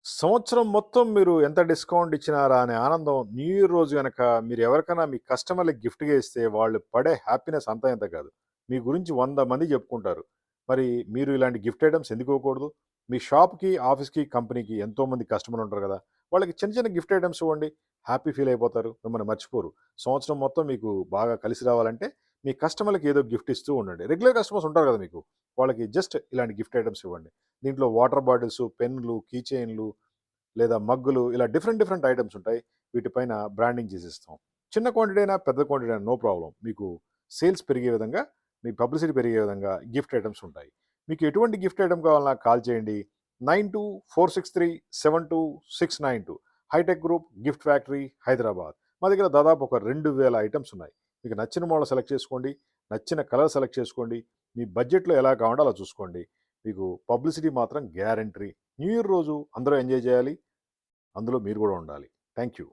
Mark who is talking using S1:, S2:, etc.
S1: సంవత్సరం మొత్తం మీరు ఎంత డిస్కౌంట్ ఇచ్చినారా అనే ఆనందం న్యూ ఇయర్ రోజు గనక మీరు ఎవరికైనా మీ కస్టమర్‌లకి గిఫ్ట్‌గా ఇస్తే వాళ్ళు పడే హ్యాపీనెస్ అంతా ఇంత కాదు. మీ గురించి 100 మంది చెప్పుకుంటారు. మరి మీరు ఇలాంటి గిఫ్ట్ ఐటెమ్స్ ఎందుకు ఇవ్వకూడదు? మీ షాప్‌కి, ఆఫీస్‌కి, కంపెనీకి ఎంతోమంది కస్టమర్లు ఉంటారు కదా! వాళ్ళకి చిన్న చిన్న గిఫ్ట్ ఐటెమ్స్ ఇవ్వండి. హ్యాపీ ఫీల్ అయిపోతారు. మిమ్మల్ని మర్చిపోరు. సంవత్సరం మొత్తం మీకు బాగా కలిసి రావాలంటే మీ కస్టమర్‌లకి ఏదో గిఫ్ట్ ఇస్తూ ఉండండి. రెగ్యులర్ కస్టమర్స్ ఉంటారు కదా మీకు. వాళ్ళకి జస్ట్ ఇలాంటి గిఫ్ట్ ఐటెమ్స్ ఇవ్వండి. దీంట్లో వాటర్ బాటిల్స్, పెన్నులు, కీ చైన్‌లు లేదా మగ్గులు ఇలా డిఫరెంట్ డిఫరెంట్ ఐటమ్స్ ఉంటాయి. వీటిపైన బ్రాండింగ్ చేసిస్తాం. చిన్న క్వాంటిటీ అయినా, పెద్ద క్వాంటిటీ అయినా నో ప్రాబ్లమ్. మీకు సేల్స్ పెరిగే విధంగా, మీ పబ్లిసిటీ పెరిగే విధంగా గిఫ్ట్ ఐటమ్స్ ఉంటాయి. మీకు ఎటువంటి గిఫ్ట్ ఐటమ్ కావాలన్నా కాల్ చేయండి. 9246372692 hitech group gift factory Hyderabad. మా దగ్గర దాదాపు ఒక 2000 ఐటమ్స్ ఉన్నాయి. మీకు నచ్చిన మోడల్ సెలెక్ట్ చేసుకోండి. నచ్చిన కలర్ సెలెక్ట్ చేసుకోండి. మీ బడ్జెట్‌లో ఎలా కావాలంటే అలా చూసుకోండి. మీకు పబ్లిసిటీ మాత్రం గ్యారంటీ. న్యూ ఇయర్ రోజు అందరూ ఎంజాయ్ చేయాలి. అందులో మీరు కూడా ఉండాలి. Thank you.